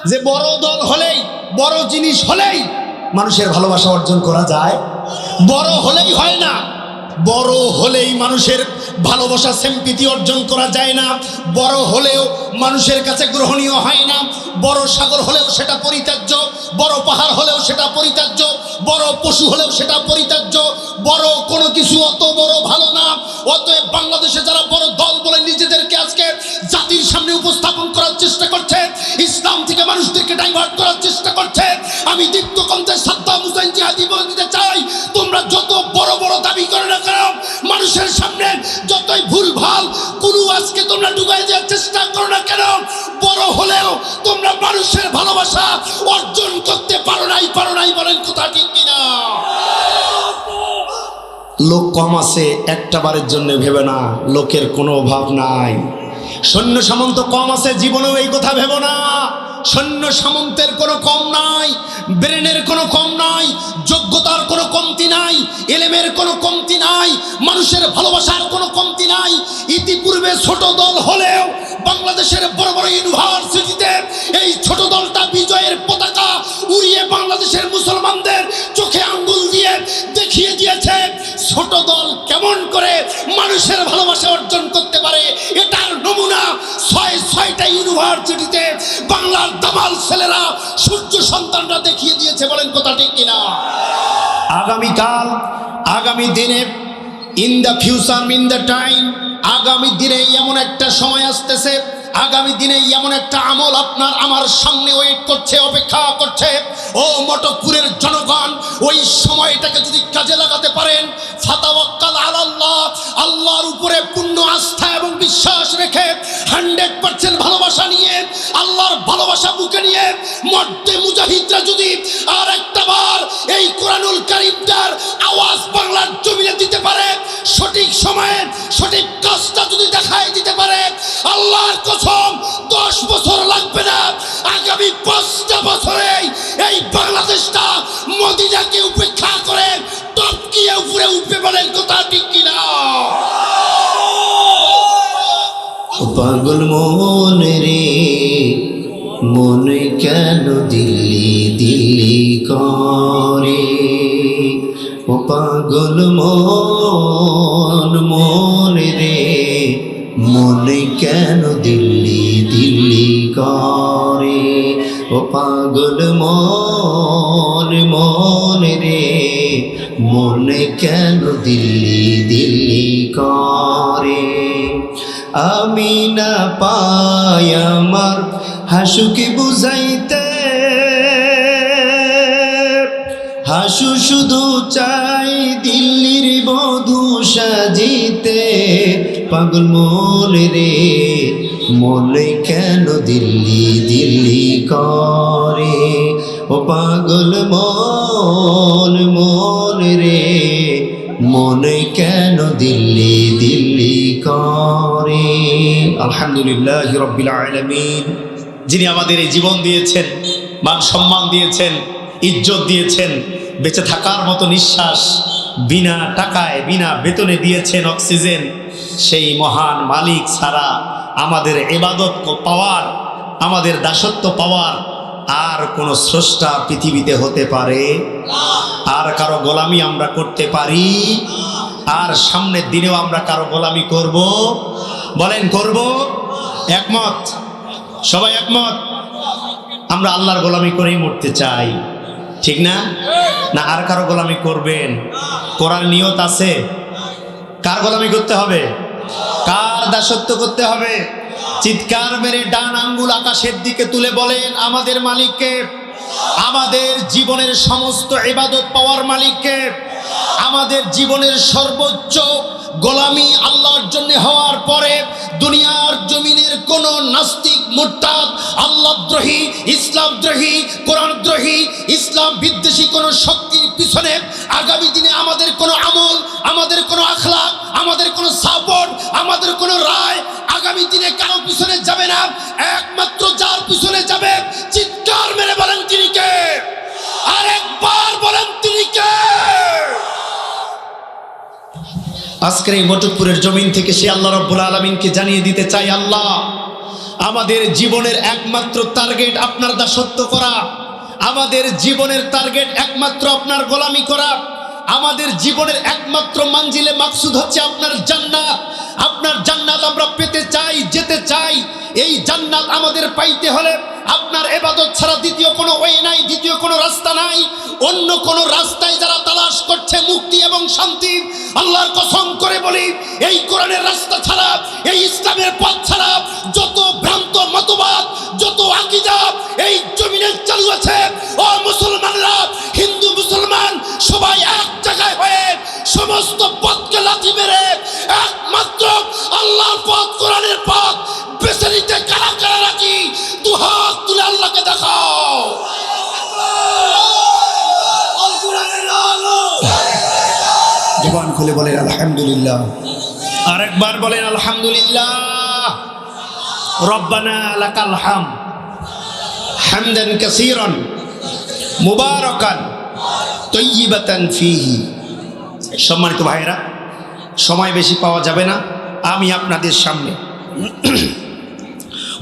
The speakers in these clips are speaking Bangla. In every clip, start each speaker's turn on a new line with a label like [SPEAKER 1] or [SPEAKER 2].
[SPEAKER 1] যে বড় দল হলেই, বড় জিনিস হলেই মানুষের ভালোবাসা অর্জন করা যায়? বড় হলেই হয় না, বড় হলেই মানুষের ভালোবাসা সিম্পেথি অর্জন করা যায় না। বড় হলেও মানুষের কাছে গ্রহণীয় হয় না। বড় সাগর হলেও সেটা পরিত্যাজ্য, বড় পাহাড় হলেও সেটা পরিত্যাজ্য, বড় পশু হলেও সেটা পরিত্যাজ্য। বড় কোনো কিছু অত বড় ভালো না। অতএব বাংলাদেশে যারা বড় দল বলে নিজেদেরকে আজকে জাতির সামনে উপস্থাপন করার চেষ্টা করছে, ইসলাম থেকে মানুষদেরকে ডাইভার্ট করার চেষ্টা করছে, আমি দীপ্ত কণ্ঠে সাদ্দাম হুসাইন জিহাদি বলে দিতে চাই, তোমরা যত বড় বড় দাবি করে না কেন, মানুষের সামনে যতই ভুলভাল কুলু আজকে তোমরা ডুবাই দেওয়ার চেষ্টা করো না কেন, বড় হলেও তোমরা মানুষের ভালোবাসা অর্জন করতে পারো নাই বলেন কথা ঠিক কিনা? লোক কম আছে একটা বারের জন্য ভেবে না, লোকের কোনো অভাব নাই। সৈন্য সামন্ত কম আছে, জীবনেও এই কথা ভেবো না। সৈন্য সামন্তের কোনো কম নাই, ব্রেনের কোনো কম নাই, যোগ্যতার কোনো কমতি নাই, এলেমের কোনো কমতি নাই, মানুষের ভালোবাসার কোনো কমতি নাই। ইতিপূর্বে ছোট দল হলেও বাংলাদেশের বড় বড় ইউনিভার্সিটিতে এই ছোট দলটা বিজয়ের পতাকা উড়িয়ে বাংলাদেশের মুসলমানদের চোখে আঙ্গুল দিয়ে দেখিয়ে দিয়েছে ছোট দল কেমন করে মানুষের ভালোবাসা অর্জন করতে পারে। এটার নমুনা ছয়টা ইউনিভার্সিটিতে বাংলার দামাল ছেলেরা, সূর্য সন্তানরা দেখিয়ে দিয়েছে। বলেন কথা ঠিক কিনা? আগামীকাল, আগামী দিনে, in the future, in the time, আগামী দিনে এমন একটা সময় আসতেছে, আগামী দিনে এমন একটা আমল আপনার আমার সামনে ওয়েট করছে, অপেক্ষা করছে। ও মটকপুরের জনগণ, ওই সময়টাকে যদি কাজে লাগাতে পারেন, ফাতাওয়াক্কাল আলাল্লাহ, আল্লাহর উপরে পূর্ণ আস্থা এবং বিশ্বাস রেখে 100% ভালোবাসা নিয়ে, আল্লাহর ভালোবাসা বুকে নিয়ে মর্দে মুজাহিদরা যদি আর একটা বার এই কোরআনুল কারীমটার আওয়াজ বাংলার জমিনে দিতে পারে, সঠিক সময়ে সঠিক কাজটা যদি দেখায় দিতে পারে, আল্লাহর কসম 10 বছর লাগবে না, আগামী 5টা বছরেই এই বাংলাদেশটা মদিনাকে উপেক্ষা করে টপকিয়ে উপরে উঠবে। বলেন কথা ঠিক কিনা? পাগল মন রে, মনে কেন দিল্লি দিল্লি করে, ও পাগল মন, মন রে, মনে কেন দিল্লি দিল্লি করে, ও পাগল মন, মন রে, মনে কেন দিল্লি দিল্লি করে। আমি না পাই আমার হাসুকে বুঝাইতে, হাসু শুধু চাই দিল্লির বধূ সাজিতে, পাগল মন রে, মনে কেন দিল্লি দিল্লি করে, ও পাগল মন, মন রে, মনে কেন দিল্লি দিল্লি করে। আলহামদুলিল্লাহ রাব্বিল আলামিন, যিনি আমাদের এই জীবন দিয়েছেন, মান সম্মান দিয়েছেন, ইজ্জত দিয়েছেন, বেঁচে থাকার মতো নিঃশ্বাস বিনা টাকায় বিনা বেতনে দিয়েছেন অক্সিজেন, সেই মহান মালিক ছাড়া আমাদের ইবাদত পাওয়ার, আমাদের দাসত্ব পাওয়ার আর কোন স্রষ্টা পৃথিবীতে হতে পারে? আর কারো গোলামি আমরা করতে পারি? আর সামনের দিনেও আমরা কারো গোলামি করব? বলেন করব? একমত? সবাই একমত? আমরা আল্লাহর গোলামি করেই মরতে চাই, ঠিক না? না আর কারো গোলামি করবেন? করার নিয়ত আছে? কার গোলামি করতে হবে? কার দাসত্ব করতে হবে? চিৎকার মেরে ডান আঙ্গুল আকাশের দিকে তুলে বলেন আমাদের মালিককে, আমাদের জীবনের সমস্ত ইবাদত পাওয়ার মালিককে, আমাদের জীবনের সর্বোচ্চ গোলামি আল্লাহর জন্য হওয়ার পরে দুনিয়ার জমিনের কোন নাস্তিক, মুরতাদ, আল্লাহদ্রোহী, ইসলামদ্রোহী, কোরআনদ্রোহী, ইসলাম বিদ্বেষী কোন শক্তির পিছনে আগামী দিনে আমাদের কোন আমল, আমাদের কোন আখলাক, আমাদের কোন সাপোর্ট, আমাদের কোন রায় আগামী দিনে কারো পিছনে যাবে না। একমাত্র যার পিছনে যাবে, চিৎকার মেরে বলেন তিনি কে? আরেকবার বলেন তিনি কে? আজকের এই মটকপুরের জমিন থেকে সে আল্লাহ রাব্বুল আলামিনকে জানিয়ে দিতে চাই, আল্লাহ আমাদের জীবনের একমাত্র টার্গেট আপনার দাসত্ব করা, আমাদের জীবনের টার্গেট একমাত্র আপনার গোলামি করা, আমাদের জীবনের একমাত্র মানজিলে মাকসুদ হচ্ছে আপনার জান্নাত। আপনার জান্নাত আমরা পেতে চাই, যেতে চাই। এই জান্নাত আমাদের পাইতে হলে আপনার ইবাদত ছাড়া দ্বিতীয় কোনো ওয়ে নাই, দ্বিতীয় কোনো রাস্তা নাই। অন্য কোনো রাস্তায় যারা তালাশ করছে মুক্তি এবং শান্তি, আল্লাহর কসম করে বলি, এই কোরআনের রাস্তা ছাড়া, এই ইসলামের পথ ছাড়া যত ভ্রান্ত মতবাদ, যত আকীদা এই জমিনে চালু আছে, ও মুসলমানরা, হিন্দু মুসলমান সবাই এক জায়গায় হয়ে সমস্ত পথকে লাথি মেরে একমাত্র আল্লাহর পথ, কোরআনের পথ বেছে নিতে কারা কারা রাখি? দু হাত তুলে আল্লাহকে দেখাও। জবান খুলে বলেন আলহামদুলিল্লাহ। আরেকবার বলেন আলহামদুলিল্লাহ। রব্বানা লাকাল হামদ হামদান কাসীরান মুবারাকান তাইয়িবাতান ফীহি। সম্মানিত ভাইরা, সময় বেশি পাওয়া যাবে না। আমি আপনাদের সামনে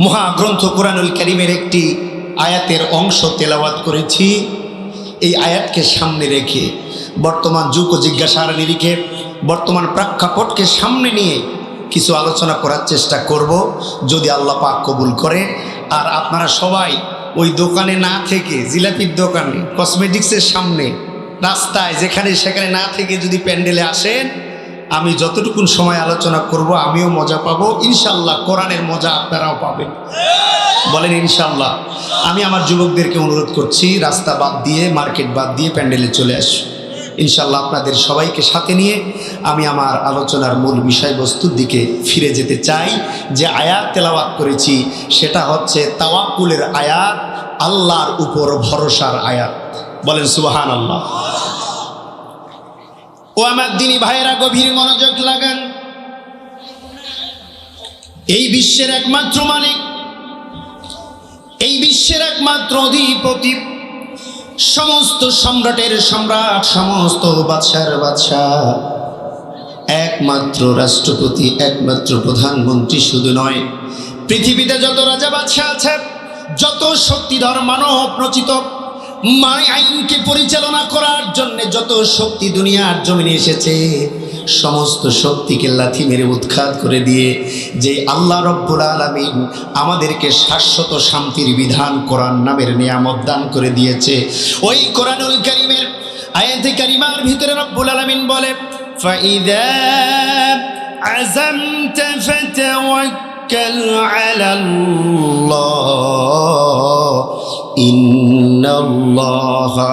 [SPEAKER 1] মহাগ্রন্থ কোরআনুল কারীমের একটি আয়াতের অংশ তেলাওয়াত করেছি। এই আয়াতকে সামনে রেখে বর্তমান যুগ ও জিজ্ঞাসার নিরিখে বর্তমান প্রেক্ষাপটকে সামনে নিয়ে কিছু আলোচনা করার চেষ্টা করব, যদি আল্লাহ পাক কবুল করে। আর আপনারা সবাই ওই দোকানে না থেকে, জিলাপির দোকানে, কসমেটিক্সের সামনে, রাস্তায়, যেখানে সেখানে না থেকে যদি প্যান্ডেলে আসেন, আমি যতটুকুন সময় আলোচনা করব আমিও মজা পাবো ইনশাল্লাহ। কোরআনের মজা আপনারাও পাবেন, বলেন ইনশাল্লাহ। আমি আমার যুবকদেরকে অনুরোধ করছি, রাস্তা বাদ দিয়ে, মার্কেট বাদ দিয়ে প্যান্ডেলে চলে আসুন ইনশাল্লাহ। আপনাদের সবাইকে সাথে নিয়ে আমি আমার আলোচনার মূল বিষয়বস্তুর দিকে ফিরে যেতে চাই। যে আয়াত তেলাওয়াত করেছি সেটা হচ্ছে তাওয়াক্কুলের আয়াত, আল্লাহর উপর ভরসার আয়াত। বলেন সুবহানাল্লাহ। ও আমার দিনী ভাইয়েরা, গভীর মনোযোগ লাগান। এই বিশ্বের একমাত্র মালিক, এই বিশ্বের একমাত্র অধিপতি, সমস্ত সম্রাটের সম্রাট, সমস্ত বাদশার বাদশাহ, একমাত্র রাষ্ট্রপতি, একমাত্র প্রধানমন্ত্রী শুধু নয়, পৃথিবীতে যত রাজা বাদশাহ আছে, যত শক্তিধর মানব রচিত আইনকে পরিচালনা করার জন্য যত শক্তি দুনিয়ার জমিনে এসেছে, সমস্ত শক্তিকে লাথি মেরে উৎখাত করে দিয়ে যে আল্লাহ রব্বুল আলামিন আমাদেরকে শাশ্বত শান্তির বিধান কোরআন নামের নিয়ামত দান করে দিয়েছে, ওই কোরআনুল কারীমের আয়াতে কারিমার ভিতরে রব্বুল আলামিন বলে, ফাইযা আযামতা ফাতাওয়াক্কাল আলাল্লাহ ইন্নাল্লাহা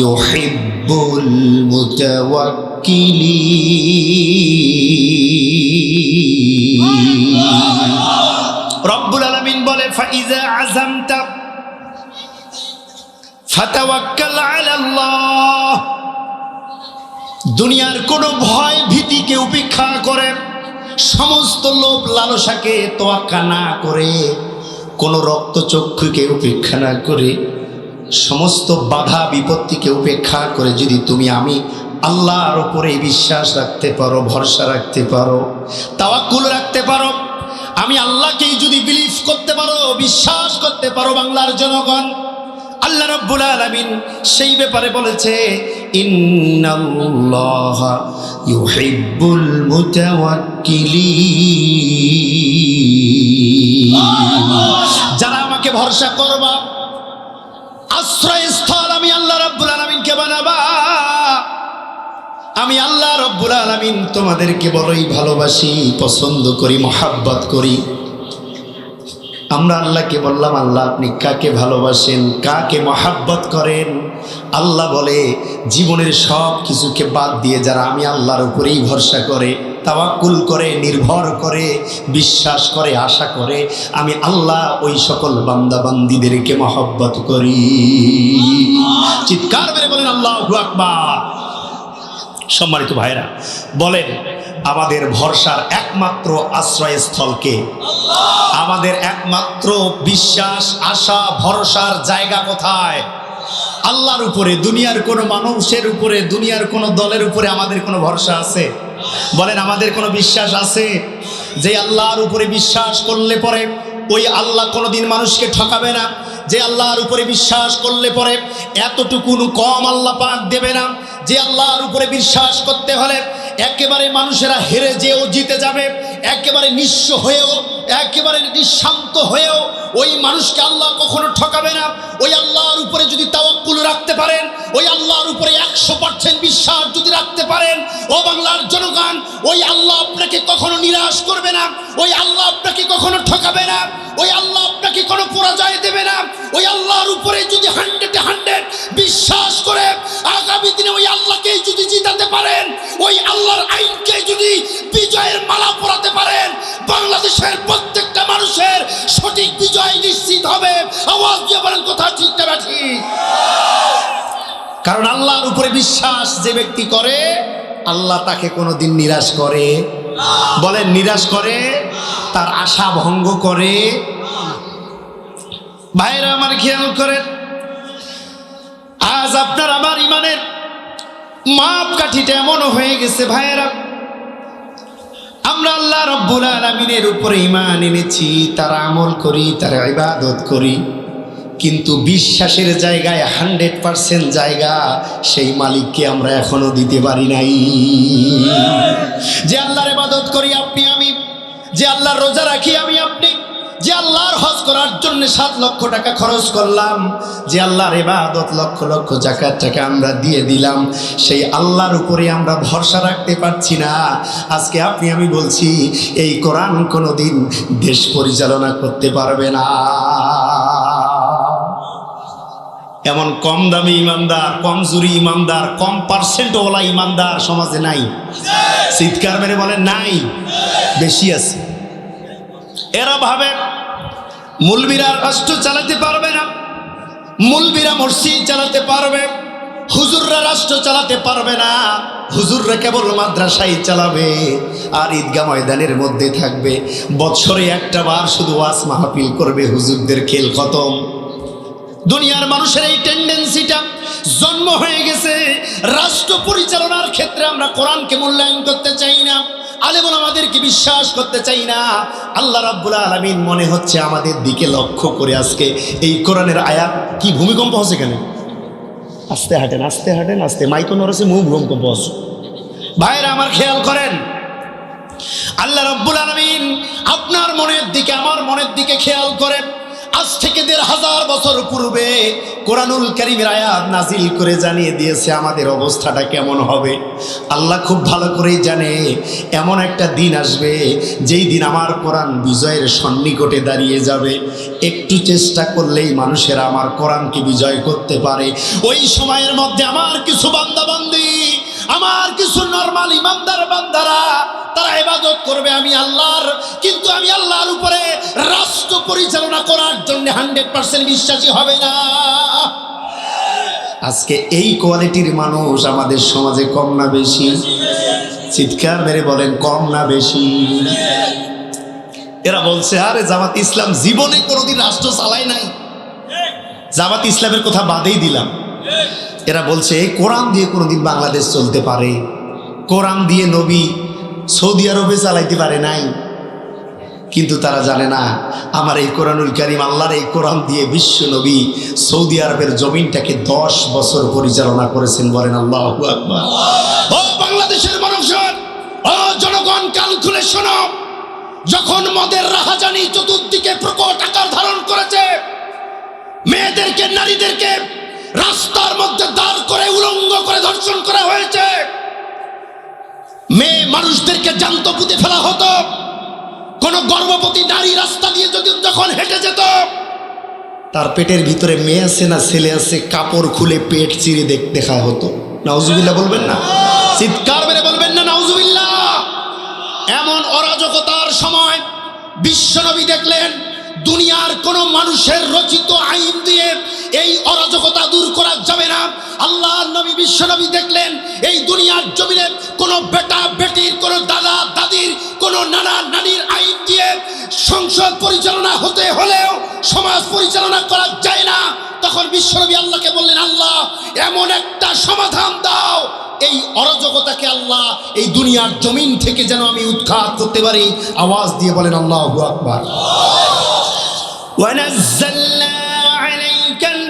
[SPEAKER 1] ইউহিব্বুল মুতাওয়াক্কিলিন। রব্বুল আলামিন বলে, ফাইযা আযামতা ফাতাওয়াক্কাল আলাল্লাহ। দুনিয়ার কোনো ভয় ভীতিকে উপেক্ষা করে, সমস্ত লোভ লালসাকে তোয়াক্কা না করে, কোনো রক্তচক্ষুকে উপেক্ষা না করে, সমস্ত বাধা বিপত্তিকে উপেক্ষা করে যদি তুমি আমি আল্লাহর উপরে বিশ্বাস রাখতে পারো, ভরসা রাখতে পারো, তাওয়াক্কুল রাখতে পারো, আমি আল্লাহকেই যদি বিলিভ করতে পারো, বিশ্বাস করতে পারো, বাংলার জনগণ, আল্লাহ রাব্বুল আলামিন সেই ব্যাপারে বলেছে, ইন্নাল্লাহা ইউহিব্বুল মুতাওয়াক্কিলিন। যারা আমাকে ভরসা করবা, আশ্রয়স্থল আমি আল্লাহ রাব্বুল আলামিনকে বানাবা, আমি আল্লাহ রাব্বুল আলামিন তোমাদেরকে বড়ই ভালোবাসি, পছন্দ করি, মহাব্বত করি। আমরা আল্লাহকে বললাম, আল্লাহ আপনি কাকে ভালোবাসেন, কাকে মহাব্বত করেন? আল্লাহ বলে, জীবনের সব কিছুকে বাদ দিয়ে যারা আমি আল্লাহর উপরেই ভরসা করে, তাওয়াক্কুল করে, নির্ভর করে, বিশ্বাস করে, আশা করে, আমি আল্লাহ ওই সকল বান্দা বান্দীদেরকে মহব্বত করি। চিৎকার মেরে বলেন আল্লাহু আকবার। সম্মানিত ভাইরা, বলেন আমাদের ভরসার একমাত্র আশ্রয়স্থলকে, আমাদের একমাত্র বিশ্বাস, আশা, ভরসার জায়গা কোথায়? আল্লাহর উপরে। দুনিয়ার কোনো মানুষের উপরে, দুনিয়ার কোনো দলের উপরে আমাদের কোনো ভরসা আছে? বলেন আমাদের কোনো বিশ্বাস আছে? যে আল্লাহর উপরে বিশ্বাস করলে পরে ওই আল্লাহ কোনোদিন মানুষকে ঠকাবে না। যে আল্লাহর উপরে বিশ্বাস করলে পরে এতটুকু কম আল্লাহ পাক দেবে না। যে আল্লাহর উপরে বিশ্বাস করতে হলে একেবারে মানুষেরা হেরে যেও জিতে যাবে, একেবারে নিঃস্ব হয়েও, একেবারে নিঃশান্ত হয়েও ওই মানুষকে আল্লাহ কখনো ঠকাবে না। ওই আল্লাহর উপরে যদি তাওয়াক্কুল রাখতে পারেন, ওই আল্লাহর উপরে 100% বিশ্বাস যদি রাখতে পারেন, ও বাংলার জনগণ, ওই আল্লাহ আপনাকে কখনো নিরাশ করবে না। ওই আল্লাহ আপনাকে কখনো ঠকাবে না। ওই আল্লাহ আপনাকে কোনো পরাজয় দেবে না। ওই আল্লাহর উপরে যদি 100% বিশ্বাস করে আগামী দিনে ওই আল্লাহকে যদি জিতাতে পারেন, ওই আল্লাহর আইনকে যদি বিজয়ের মালা পরাতে পারেন, বাংলাদেশের প্রত্যেকটা মানুষের সঠিক বিজয় নিশ্চিত হবে। আওয়াজ দিয়ে বলেন কথা ঠিক না ঠিক? কারণ আল্লাহর উপরে বিশ্বাস যে ব্যক্তি করে, আল্লাহ তাকে কোনোদিন নিরাশ করে, বলেন নিরাশ করে, তার আশা ভঙ্গ করে। ভাইরা আমার খেয়াল করেন, আজ আপনার আমার ইমানের মাপকাঠিটা এমন হয়ে গেছে ভাইয়েরা, আমরা আল্লাহ রাব্বুল আলামিনের উপরে ঈমান এনেছি, তার আমল করি, তার ইবাদত করি, কিন্তু বিশ্বাসের জায়গায় 100% জায়গা সেই মালিককে আমরা এখনো দিতে পারি নাই। যে আল্লাহর ইবাদত করি আপনি আমি, যে আল্লাহর রোজা রাখি আমি আপনি, যে আল্লাহর হজ করার জন্য 7 লক্ষ টাকা খরচ করলাম, যে আল্লাহর ইবাদত লক্ষ লক্ষ যাকাত টাকা আমরা দিয়ে দিলাম, সেই আল্লাহর উপরে আমরা ভরসা রাখতে পারছি না। আজকে আপনি আমি বলছি, এই কোরআন কোনোদিন দেশ পরিচালনা করতে পারবে না। এমন কম দামি ইমানদার, কমজোরি ইমানদার, কম পার্সেন্টওয়ালা ইমানদার সমাজে নাই। চিৎকার মেরে বলেন নাই, বেশি আছে। এরা ভাবে মুলবিরা রাষ্ট্র চালাতে পারবে না, মুলবিরা মসজিদ চালাতে পারবে, হুজুররা রাষ্ট্র চালাতে পারবে না, হুজুররা কেবল মাদ্রাসাই চালাবে আর ঈদগাহ ময়দানের মধ্যে থাকবে। বছরে একটা বার শুধু ওয়াজ মাহফিল করবে, হুজুরদের খেল খতম। দুনিয়ার মানুষের এই টেন্ডেন্সিটা জন্ম হয়ে গেছে। রাষ্ট্র পরিচালনার ক্ষেত্রে আমরা কোরআনকে মূল্যায়ন করতে চাই না, আলেম ওলামাদেরকে বিশ্বাস করতে চাই না। আল্লাহ রাব্বুল আলামিন মনে হচ্ছে আমাদের দিকে লক্ষ্য করে আজকে এই কোরআনের আয়াত। কি ভূমিকম্প হচ্ছে কেন? আস্তে হাঁটেন, আস্তে হাঁটেন, আস্তে, মাইকো নড়ছে, মুখ ভূমিকম্প হচ্ছে। ভাইরা আমার খেয়াল করেন, আল্লাহ রাব্বুল আলামিন আপনার মনের দিকে, আমার মনের দিকে খেয়াল করেন। আজ থেকে 1500 বছর পূর্বে কোরআনুল কারীমের আয়াত নাজিল করে জানিয়ে দিয়েছে আমাদের অবস্থাটা কেমন হবে। আল্লাহ খুব ভালো করেই জানে এমন একটা দিন আসবে যেই দিন আমার কোরআন বিজয়ের সন্নিকটে দাঁড়িয়ে যাবে। একটু চেষ্টা করলেই মানুষেরা আমার কোরআনকে বিজয় করতে পারে। ওই সময়ের মধ্যে আমার কিছু বান্দাবান্দি, আমার কিছু নরমাল ইমানদার বান্দারা, তারা ইবাদত করবে আমি আল্লাহর, কিন্তু আমি আল্লাহর উপরে রাষ্ট্র পরিচালনা করার জন্য 100% বিশ্বাসী হবে না। আজকে এই কোয়ালিটির মানুষ আমাদের সমাজে কম না বেশি? চিৎকার মেরে বলেন, কম না বেশি? এরা বলছে আরে জামাত ইসলাম জীবনে কোনোদিন রাষ্ট্র চালায় নাই, জামাত ইসলামের কথা বাদেই দিলাম। এরা বলছে এই কোরআন দিয়ে কোনোদিন বাংলাদেশ চলতে পারে, কোরআন দিয়ে নবী সৌদি আরবে চালাইতে পারে নাই। কিন্তু তারা জানে না আমার এই কোরআনুল কারীম, আল্লাহর এই কোরআন দিয়ে বিশ্ব নবী সৌদি আরবের জমিনটাকে 10 বছর পরিচালনা করেছেন। বলেন আল্লাহু আকবার। ও বাংলাদেশের মানুষজন, ও জনগণ, কান খুলে শোনো। যখন মদের রাহাজানি চতুর্দিকে প্রকট আকার ধারণ করেছে, মেয়েদেরকে, নারীদেরকে রাস্তার মধ্যে দাঁড় করে উলঙ্গ করে ধর্ষণ করা হয়েছে, মেয়ে মানুষদেরকে জ্যান্ত পুঁতে ফেলা হতো, কোন গর্ভবতী নারী রাস্তা দিয়ে যখন হেঁটে যেত, তার পেটের ভিতরে মেয়ে আছে না ছেলে আছে, কাপড় খুলে পেট চিরে দেখা হতো। নাউজুবিল্লাহ বলবেন না? চিৎকার মেরে বলবেন না নাউজুবিল্লাহ? এমন অরাজকতার সময় বিশ্বনবী দেখলেন দুনিয়ার কোন মানুষের রচিত আইন দিয়ে এই অরাজকতা দূর করা যাবে না। আল্লাহর নবী বিশ্বনবী দেখলেন এই দুনিয়ার জমিনে কোন বেটা বেটির, কোন দাদা দাদির, কোন নানা নানির আইন দিয়ে সংসদ পরিচালনা হতে হলেও সমাজ পরিচালনা করা যায় না। তখন বিশ্বনবী আল্লাহকে বললেন, আল্লাহ এমন একটা সমাধান দাও এই অরাজকতাকে আল্লাহ এই দুনিয়ার জমিন থেকে যেন আমি উৎখাত করতে পারি। আওয়াজ দিয়ে বলেন আল্লাহু আকবার। ওয়ানাজ্জালনা আলাইকাল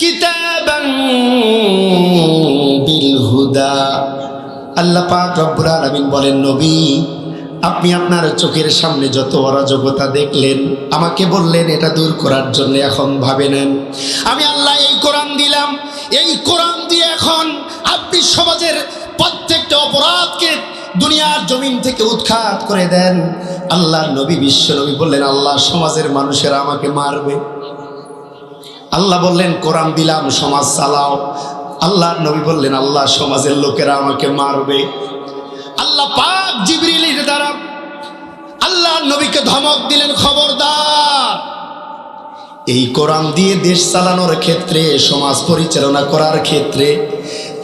[SPEAKER 1] কিতাবান বিল হুদা। আল্লাহ পাক রব্বুল আলামিন বলেন, নবী আপনি আপনার চোখের সামনে যত অরাজকতা দেখলেন, আমাকে বললেন এটা দূর করার জন্য এখন ভাবে নেন। আমি আল্লাহ এই কোরআন দিলাম, এই কোরআন দিয়ে এখন আপনি সমাজের প্রত্যেকটা অপরাধকে দুনিয়ার জমিন থেকে উৎখাত করে দেন। আল্লাহর নবী বিশ্ব নবী বললেন, আল্লাহ সমাজের মানুষেরা আমাকে মারবে। আল্লাহ বললেন কোরআন দিলাম, সমাজ চালাও। আল্লাহর নবী বললেন, আল্লাহ সমাজের লোকেরা আমাকে মারবে। আল্লাহ পাক জিবরিলের দ্বারা আল্লাহর নবীকে ধমক দিলেন, খবরদার এই কোরআন দিয়ে দেশ চালানোর ক্ষেত্রে, সমাজ পরিচালনা করার ক্ষেত্রে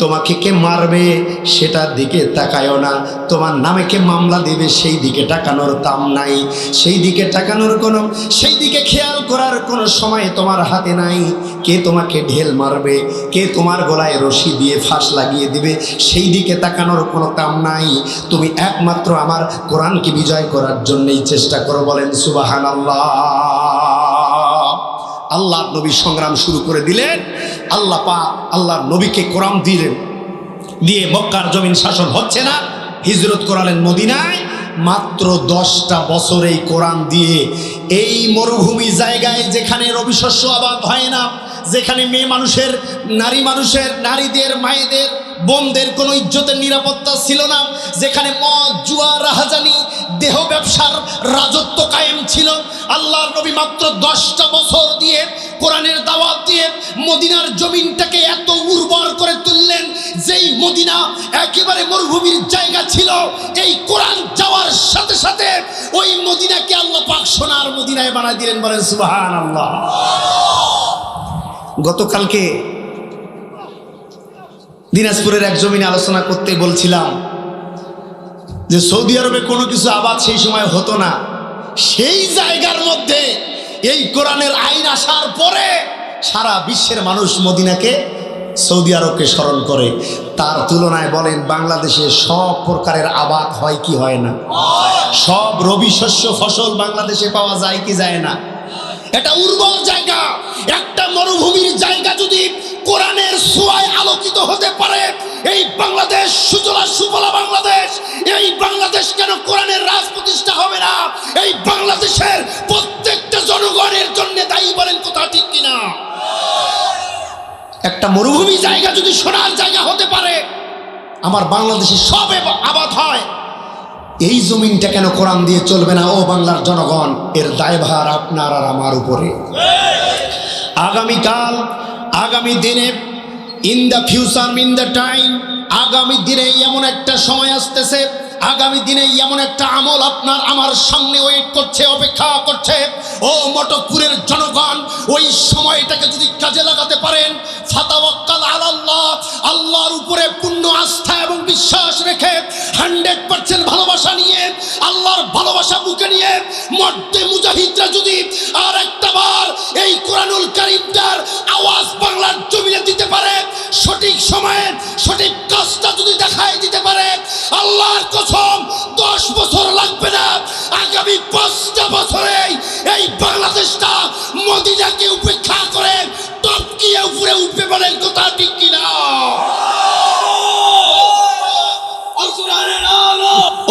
[SPEAKER 1] তোমাকে কে মারবে সেটার দিকে তাকায়ও না, তোমার নামে কে মামলা দেবে সেই দিকে তাকানোর দাম নাই, সেই দিকে তাকানোর কোনো, সেই দিকে খেয়াল করার কোনো সময় তোমার হাতে নাই। কে তোমাকে ঢেল মারবে, কে তোমার গলায় রশি দিয়ে ফাঁস লাগিয়ে দিবে, সেই দিকে তাকানোর কোনো দাম নাই। তুমি একমাত্র আমার কোরআনকে বিজয় করার জন্যই চেষ্টা করো। বলেন সুবহানাল্লাহ। আল্লাহর নবী সংগ্রাম শুরু করে দিলেন। আল্লাহ পাক আল্লাহর নবীকে কোরআন দিলেন, দিয়ে মক্কার জমিন শাসন হচ্ছে না, হিজরত করালেন মদিনায়। মাত্র 10টা বছর এই কোরআন দিয়ে এই মরুভূমি জায়গায়, যেখানে রবি শস্য আবাদ হয় না, যেখানে মেয়ে মানুষের, নারী মানুষের, নারীদের, মায়েদের, বোনদের কোনো ইজ্জতের নিরাপত্তা ছিল না, যেখানে মদ, জুয়া, রাহাজানি, দেহ ব্যবসার রাজত্ব কায়েম ছিল, আল্লাহর নবী মাত্র 10টা বছর দিয়ে কোরআনের দাওয়াত দিয়ে মদিনার জমিনটাকে এত উর্বর করে তুললেন, যেই মদিনা একেবারে মরুভূমির জায়গা ছিল, এই কোরআন যাওয়ার সাথে সাথে ওই মদিনাকে আল্লাহ পাক সোনার মদিনায় বানায় দিলেন। বলেন সুবহানাল্লাহ। গতকালকে দিনাজপুরের এক জমিনে আলোচনা করতে বলছিলাম যে সৌদি আরবে কোনো কিছু আবাদ সেই সময় হতো না, সেই জায়গার মধ্যে এই কোরআনের আইন আসার পরে সারা বিশ্বের মানুষ মদিনাকে, সৌদি আরবকে স্মরণ করে। তার তুলনায় বলেন বাংলাদেশে সব প্রকারের আবাদ হয় কি হয় না? সব রবি শস্য ফসল বাংলাদেশে পাওয়া যায় কি যায় না? এটা উর্বর জায়গা, একটা মরুভূমির জায়গা যদি কোরআনের ছোঁয়ায় আলোকিত হতে পারে, এই বাংলাদেশ সুজলা সুফলা বাংলাদেশ, এই বাংলাদেশ কেন কোরআনের রাজ প্রতিষ্ঠা হবে না? এই বাংলাদেশের প্রত্যেকটা জনগণের জন্য দায়ী। বলেন কথা ঠিক কিনা? একটা মরুভূমি জায়গা যদি সোনার জায়গা হতে পারে, আমার বাংলাদেশে সব আবাদ হয়, এই জমিনটা কেন কোরআন দিয়ে চলবে না? ও বাংলার জনগণ, এর দায়ভার আপনার আর আমার উপরে। আগামীকাল, আগামী দিনে, in the future, in the time, আগামী দিনে এমন একটা সময় আসতেছে, আগামী দিনে এমন একটা আমল আপনার আমার সামনে ওয়েট করছে, অপেক্ষা করছে। ও মটকপুরের জনগণ, ওই সময়টাকে যদি কাজে লাগাতে পারেন, ফাতাওয়াক্কাল আলাল্লাহ, আল্লাহর উপরে পূর্ণ আস্থা এবং বিশ্বাস রেখে 100% ভালোবাসা নিয়ে, আল্লাহর ভালোবাসা বুকে নিয়ে মর্দে মুজাহিদরা যদি আর একটা বার এই কোরআনুল কারীমটার আওয়াজ বাংলার জমিনে দিতে পারে, সঠিক সময়ে সঠিক কাজটা যদি দেখায় দিতে পারে, আল্লাহর কসম 10 বছর লাগবে না, আগামী 5টা বছরেই এই বাংলাদেশটা মদিনাকে উপেক্ষা করে টপকিয়ে উপরে উঠবে। বলেন কথা ঠিক কিনা?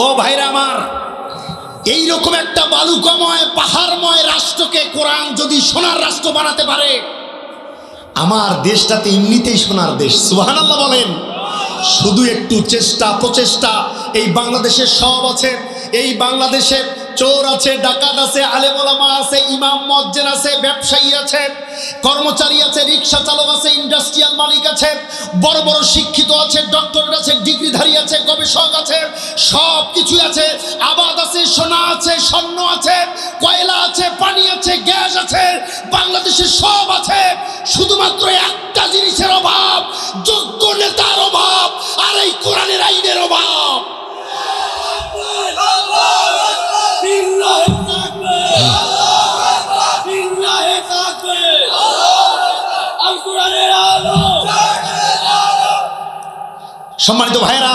[SPEAKER 1] ও ভাইরা আমার, এইরকম একটা বালুকাময় পাহাড়ময় রাষ্ট্রকে কোরআন যদি সোনার রাষ্ট্র বানাতে পারে, আমার দেশটাতে এমনিতেই সোনার দেশ। সুবহানাল্লাহ বলেন। শুধু একটু চেষ্টা, প্রচেষ্টা। এই বাংলাদেশে সব আছে, এই বাংলাদেশে চোর আছে, ডাকাত আছে, আলেম ওলামা আছে, ইমাম মুয়াজ্জিন আছে, ব্যবসায়ী আছে, কর্মচারী আছে, রিক্সা চালক আছে, ইন্ডাস্ট্রিয়াল মালিক আছে, বড় বড় শিক্ষিত আছে, ডক্টরেট আছে, ডিগ্রিধারী আছে, গবেষক আছে, সব কিছু আছে। আবাদ আছে, সোনা আছে, স্বর্ণ আছে, কয়লা আছে, পানি আছে, গ্যাস আছে, বাংলাদেশে সব আছে। শুধুমাত্র একটা জিনিসের অভাব, যোগ্য নেতার অভাব, আর এই কোরআনের আইনের অভাব। সম্মানিত ভাইরা,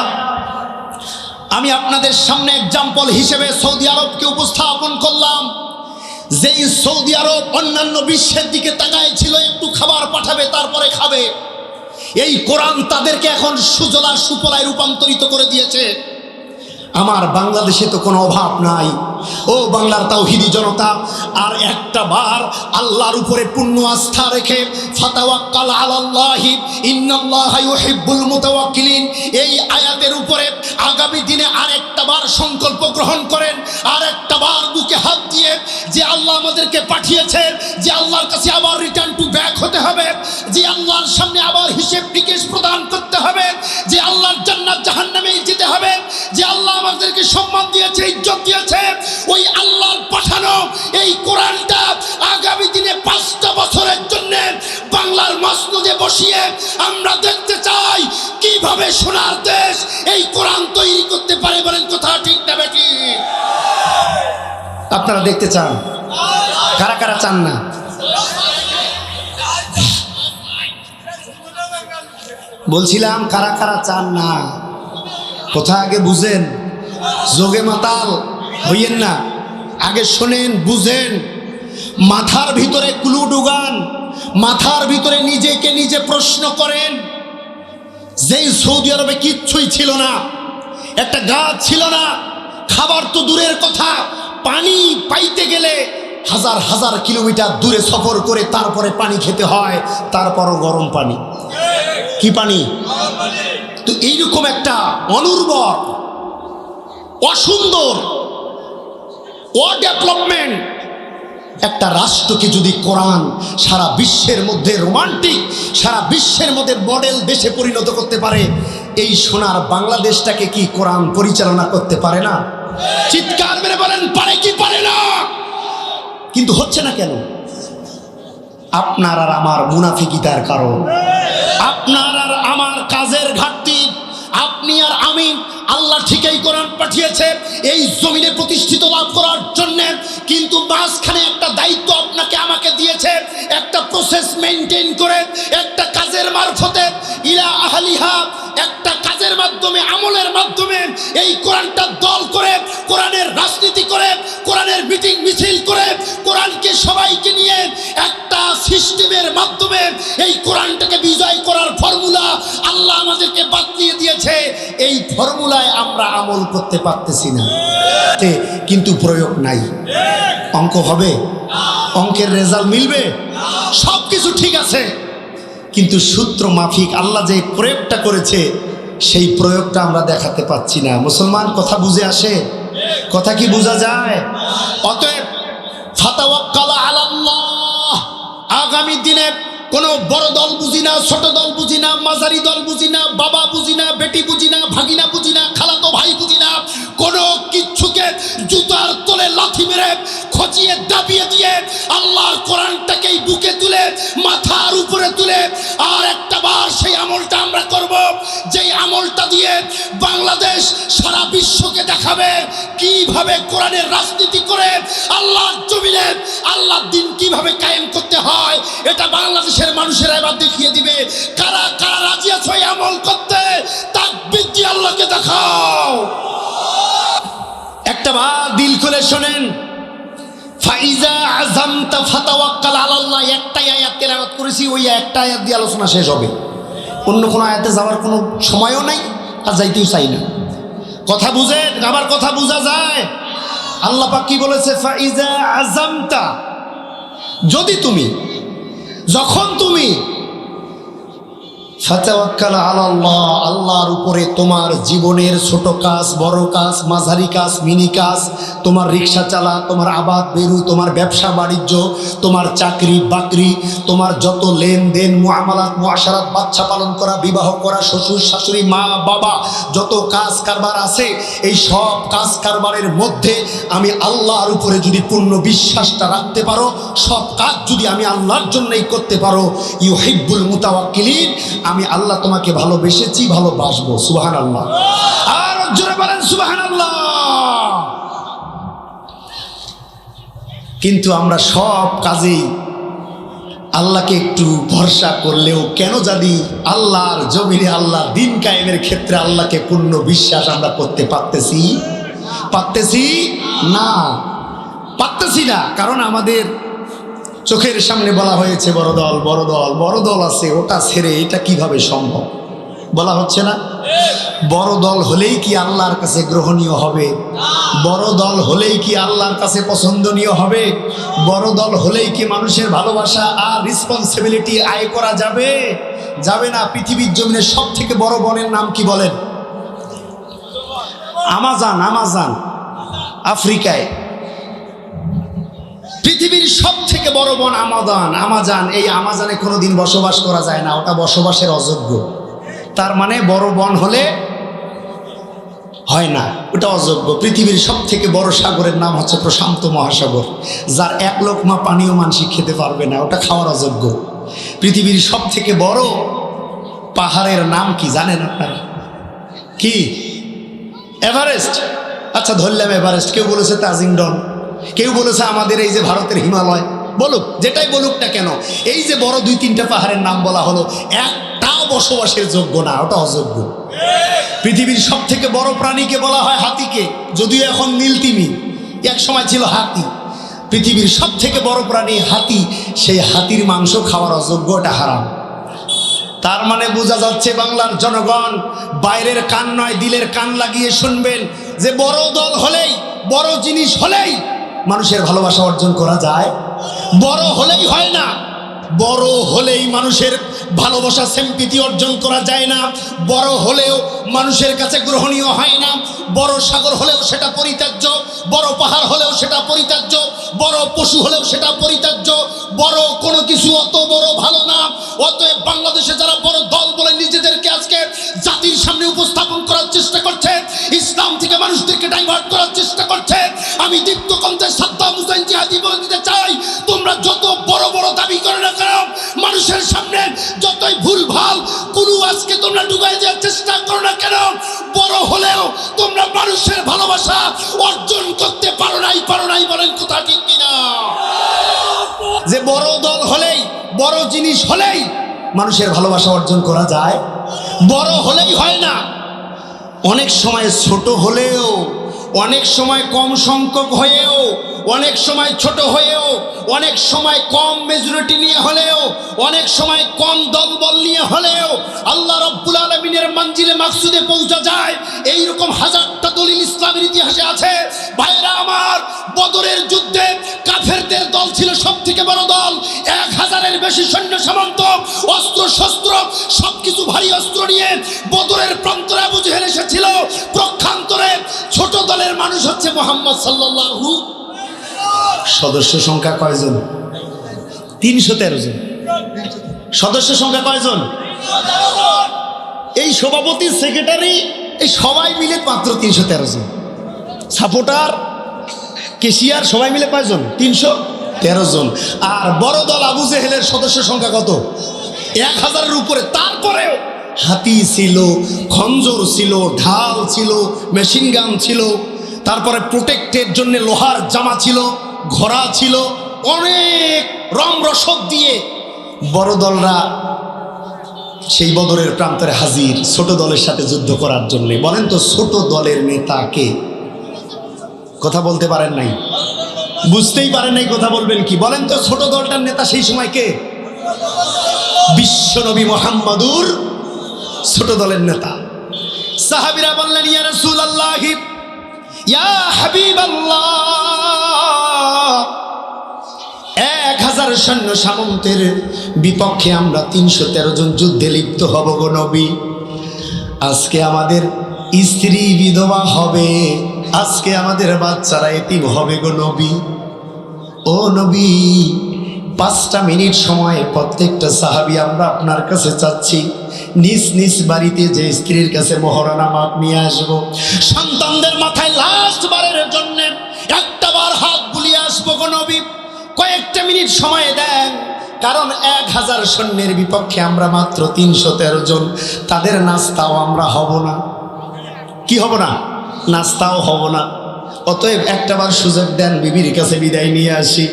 [SPEAKER 1] আমি আপনাদের সামনে এক্সাম্পল হিসেবে সৌদি আরবকে উপস্থাপন করলাম, যেই সৌদি আরব অন্যান্য বিশ্বের দিকে তাকায় ছিল একটু খাবার পাঠাবে তারপরে খাবে, এই কোরআন তাদেরকে এখন সুজলা সুফলায় রূপান্তরিত করে দিয়েছে। আমার বাংলাদেশে তো কোনো অভাব নাই। ও বাংলার তাওহীদি জনতা, আর একটা বার আল্লাহর উপরে পূর্ণ আস্থা রেখে ফাতাওয়াক্কাল আলাল্লাহি ইন্নাল্লাহা ইউহিব্বুল মুতাওয়াক্কিলিন, এই আয়াতের উপরে আগামী দিনে আরেকটা বার সংকল্প গ্রহণ করেন, আরেকটা বার বুকে হাত দিয়ে যে আল্লাহ আমাদেরকে পাঠিয়েছেন, যে আল্লাহর কাছে আবার রিটার্ন টু ব্যাক হতে হবে, যে আল্লাহর সামনে আবার হিসেব নিকেশ প্রদান করতে হবে, যে আল্লাহর জান্নাত জাহান্নামে যেতে হবে, যে আল্লাহ আমাদেরকে সম্মান দিয়েছে, ইজ্জত দিয়েছে, ওই আল্লাহর পাঠানো এই কোরআনটা আগামী দিনে 5টা বছরের জন্য বাংলার মসনদে বসিয়ে আমরা দেখতে চাই কিভাবে সোনার দেশ এই কোরআন তৈরি করতে পারে। বলেন কথা ঠিক না বেটি? আপনারা দেখতে চান? কারা কারা চান না? বলছিলাম কারা কারা চান না? কথা আগে বুঝেন, যোগে মাতাল হইয়েন না, আগে শোনেন, বুঝেন, মাথার ভিতরে ক্লু ঢুকান, মাথার ভিতরে নিজেকে নিজে প্রশ্ন করেন। যেই সৌদি আরবে কিচ্ছুই ছিল না, একটা গাছ ছিল না, খাবার তো দূরের কথা, পানি পাইতে গেলে হাজার হাজার কিলোমিটার দূরে সফর করে তারপরে পানি খেতে হয়, তারপরও গরম পানি। কি পানি? তো এইরকম একটা অনুর্বর, অসুন্দর, অডেভেলপমেন্ট একটা রাষ্ট্রকে যদি কোরআন সারা বিশ্বের মধ্যে রোমান্টিক, সারা বিশ্বের মধ্যে মডেল দেশে পরিণত করতে পারে, এই সোনার বাংলাদেশটাকে কি কোরআন পরিচালনা করতে পারে না? চিৎকার মেরে বলেন, পারে কি পারে না? কিন্তু হচ্ছে না কেন? আপনার আর আমার মুনাফিকিতার কারণ, আপনার আর আমার কাজের ঘাটতি। আপনি আর আমি, আল্লাহ ঠিকই কোরআন পাঠিয়েছে এই জমিনে প্রতিষ্ঠিত লাভ করার জন্য, কিন্তু মাঝখানে একটা দায়িত্ব আপনাকে আমাকে দিয়েছে, একটা প্রসেস মেনটেন করে, একটা কাজের মারফতে ইলা আহলিহা, একটা কাজের মাধ্যমে, আমলের মাধ্যমে এই কোরআনটা দল করে, কোরআনের রাজনীতি করে, কোরআনের মিটিং মিছিল করে, কোরআনকে সবাইকে নিয়ে একটা সিস্টেমের মাধ্যমে এই কোরআনটাকে বিজয় করার ফর্মুলা আল্লাহ আমাদেরকে বাতলিয়ে দিয়েছে। এই ফর্মুলায় আমরা আমল করতে পারতেছি না, কিন্তু প্রয়োগ নাই। অঙ্ক হবে, অঙ্কের রেজাল্ট মিলবে, সব কিছু ঠিক আছে, কিন্তু সূত্র মাফিক আল্লাহ যে প্রয়োগটা করেছে সেই প্রয়োগটা আমরা দেখাতে পাচ্ছি না। মুসলমান, কথা বুঝে আসে? কথা কি বোঝা যায়? অতএব ফাতাওয়াক্কাল আলাল্লাহ, আগামী দিনে কোনো বড় দল বুঝি না, ছোট দল বুঝি না, মাঝারি দল বুঝি না, বাবা বুঝি না, বেটি বুঝি না, ভাগিনা বুঝি না, খালাতো ভাই বুঝি না, কোনো কিচ্ছুকে জুতার তলে লাথি মেরে খচিয়ে দাবিয়ে দিয়ে আল্লাহর কোরআনটাকেই বুকে তুলে, মাথার উপরে তুলে আর একটা বার সেই আমলটা আমরা করব, যেই আমলটা দিয়ে বাংলাদেশ সারা বিশ্বকে দেখাবে কিভাবে কোরআনের রাজনীতি করে আল্লাহর জমিনে আল্লাহর দ্বীন কিভাবে কায়েম করতে হয়। এটা বাংলাদেশের মানুষেরা এবার দেখিয়ে দিবে। কারা কারা রাজি আছে এই আমল করতে? তাকবীর দিয়ে আল্লাহকে দেখাও। একটা বার দিল খুলে শোনেন, ফাইজা আযামতা ফাতাওয়াক্কাল আলাল্লাহ, একটাই আয়াত তেলাওয়াত করেছি, ওই একটা আয়াত দিয়ে আলোচনা শেষ হবে। অন্য কোনো আয়াতে যাওয়ার কোনো সময়ও নাই, আর যাইতেও চাই না। কথা বুঝেন? আবার কথা বোঝা যায়? আল্লাহ পাক কি বলেছে? ফাইজা আযামতা, যদি তুমি, যখন তুমি ফাতাওয়াক্কাল আলাল্লাহ, আল্লাহর উপরে তোমার জীবনের ছোট কাজ, বড় কাজ, মাঝারি কাজ, মিনি কাজ, তোমার রিক্সা চালা, তোমার আবাদ বেরু, তোমার ব্যবসা বাণিজ্য, তোমার চাকরি বাকরি, তোমার যত লেনদেন, মুআমালাত, মুআশারাত, বাচ্চা পালন করা, বিবাহ করা, শ্বশুর শাশুড়ি, মা বাবা, যত কাজ কারবার আছে, এই সব কাজ কারবারের মধ্যে আমি আল্লাহর উপরে যদি পূর্ণ বিশ্বাসটা রাখতে পারো, সব কাজ যদি আমি আল্লাহর জন্যই করতে পারো, ইউহিব্বুল মুতাওয়াক্কিলিন, আমি আল্লাহ তোমাকে ভালোবেসেছি, ভালোবাসবো। সুবহানাল্লাহ। আর জোরে বলেন সুবহানাল্লাহ। কিন্তু আমরা সব কাজেই আল্লাহকে একটু ভরসা করলেও কেন জানি আল্লাহর জমিনে, আল্লাহর দ্বীন কায়েমের ক্ষেত্রে আল্লাহকে পূর্ণ বিশ্বাস আমরা করতে পারতেছি না। পারতেছি না, কারণ আমাদের চোখের সামনে বলা হয়েছে বড় দল বড় দল বড় দল আছে, ওটা ছেড়ে এটা কিভাবে সম্ভব বলা হচ্ছে না। বড় দল হলেই কি আল্লাহর কাছে গ্রহণীয় হবে? বড় দল হলেই কি আল্লাহর কাছে পছন্দনীয় হবে? বড় দল হলেই কি মানুষের ভালোবাসা আর রেসপন্সিবিলিটি আয় করা যাবে? যাবে না। পৃথিবীর জমিনে সব থেকে বড় বনের নাম কি বলেন? আমাজন। আমাজন আফ্রিকায় পৃথিবীর সব থেকে বড় বন আমাজন। আমাজন, এই আমাজনে কোনোদিন বসবাস করা যায় না, ওটা বসবাসের অযোগ্য। তার মানে বড় বন হলে হয় না, ওটা অযোগ্য। পৃথিবীর সব থেকে বড় সাগরের নাম হচ্ছে প্রশান্ত মহাসাগর, যার এক লোকমা পানীয় মানসিক খেতে পারবে না, ওটা খাওয়ার অযোগ্য। পৃথিবীর সব থেকে বড় পাহাড়ের নাম কি জানেন আপনারা? কি? এভারেস্ট। আচ্ছা ধরলাম এভারেস্ট। কেউ বলেছে তাজিংডন, কেউ বলেছে আমাদের এই যে ভারতের হিমালয়। বলুক, যেটাই বলুক না কেন, এই যে বড় 2-3টা পাহাড়ের নাম বলা হলো, একটাও বসবাসের যোগ্য না, ওটা অযোগ্য। পৃথিবীর সব থেকে বড় প্রাণীকে বলা হয় হাতিকে, যদিও এখন নীলতিমি, এক সময় ছিল হাতি। পৃথিবীর সব থেকে বড় প্রাণী হাতি, সেই হাতির মাংস খাওয়ার অযোগ্য, এটা হারাম। তার মানে বোঝা যাচ্ছে বাংলার জনগণ, বাইরের কান নয় দিলের কান লাগিয়ে শুনবেন, যে বড় দল হলেই, বড় জিনিস হলেই মানুষের ভালোবাসা অর্জন করা যায়। বড় হলেই হয় না, বড় হলেই মানুষের ভালোবাসা সিম্পেথি অর্জন করা যায় না। বড় হলেও মানুষের কাছে গ্রহণীয় হয় না। বড় সাগর হলেও সেটা পরিত্যাজ্য, বড় পাহাড় হলেও সেটা পরিত্যাজ্য, বড় পশু হলেও সেটা পরিত্যাজ্য। বড় কোনো কিছু অত বড় ভালো না। অতএব বাংলাদেশে যারা বড় দল বলে নিজেদেরকে আজকে জাতির সামনে উপস্থাপন করার চেষ্টা করছে, ইসলাম থেকে মানুষদেরকে ডাইভার্ট করার চেষ্টা করছে, আমি দীপ্ত কণ্ঠে সাদ্দাম হুসাইন জিহাদি বলে দিতে চাই, তোমরা যত বড় বড় দাবি করে না কেন, মানুষের সামনে যতই ভুল ভাল কুলু আজকে তোমরা ডুবাই দেওয়ার চেষ্টা করো না কেন, বড় হলেও তোমরা মানুষের ভালোবাসা অর্জন করতে পারো নাই বলেন কথা ঠিক কিনা? যে বড় দল হলেই, বড় জিনিস হলেই মানুষের ভালোবাসা অর্জন করা যায়, বড় হলেই হয় না। অনেক সময় ছোট হলেও, অনেক সময় কম সংখ্যক হয়েও, অনেক সময় ছোট হয়েও, অনেক সময় কম মেজরিটি নিয়ে হলেও, অনেক সময় কম দলবল নিয়ে হলেও আল্লাহ রাব্বুল আলামিনের মঞ্জিলে মাকসুদে পৌঁছা যায়। এইরকম হাজারটা দলিল ইসলামের ইতিহাসে আছে। ভাইরা আমার, বদরের যুদ্ধে কাফেরদের দল ছিল সব থেকে বড় দল, 1000-এর বেশি সৈন্য সামন্ত, অস্ত্র শস্ত্র সবকিছু ভারী অস্ত্র নিয়ে বদরের প্রান্তরে আবু জেহেল এসেছিল। প্রক্ষান্তরে ছোট দলের মানুষ হচ্ছে মুহাম্মদ সাল্লাল্লাহু। সদস্য সংখ্যা কয়জন? 313 জন। সদস্য সংখ্যা কয়জন? এই সভাপতি, সেক্রেটারি, এই সবাই মিলে মাত্র 313 জন। সাপোর্টার, কেশিয়ার সবাই মিলে কয়জন? 313 জন। আর বড় দল আবু জেহেলের সদস্য সংখ্যা কত? 1000-এর উপরে। তারপরেও হাতি ছিল, খঞ্জর ছিল, ঢাল ছিল, মেশিন গান ছিল, তারপরে প্রোটেক্টের জন্য লোহার জামা ছিল, ঘোড়া ছিল, অনেক রসদ দিয়ে বড় দলরা সেই বদরের প্রান্তরে হাজির ছোট দলের সাথে যুদ্ধ করার জন্য। বলেন তো ছোট দলের নেতা কে? কথা বলতে পারেন নাই, বুঝতেই পারেন নাই, কথা বলবেন কি? বলেন তো ছোট দলটার নেতা সেই সময় কে? বিশ্বনবী মুহাম্মদুর ছোট দলের নেতা। সাহাবীরা বললেন, ইয়া রাসূলুল্লাহ, ইয়া হাবিবাল্লাহ, 1000 সৈন্য সামন্তের বিপক্ষে আমরা 313 জন যুদ্ধে লিপ্ত হব গো নবী। আজকে আমাদের স্ত্রী বিধবা হবে, আজকে আমাদের বাচ্চারা এতিম হবে গো নবী। ও নবী, 5টা মিনিট সময় প্রত্যেকটা সাহাবী আমরা আপনার কাছে চাচ্ছি, নিজ নিজ বাড়িতে যে স্ত্রীর কাছে মহারণা মাপ নিয়ে আসবো, সন্তানদের মাথায় লাস্ট বারের জন্য একটা বার হাত বুলিয়ে আসবো গো নবী। কয়েকটা মিনিট সময় দেন, কারণ 1000 সৈন্যের বিপক্ষে আমরা মাত্র 313 জন। তাদের নাস্তাও আমরা হব না। কি হব না? নাস্তাও হব না। অতএব একটাবার সুযোগ দেন, বিবির কাছে বিদায় নিয়ে আসি,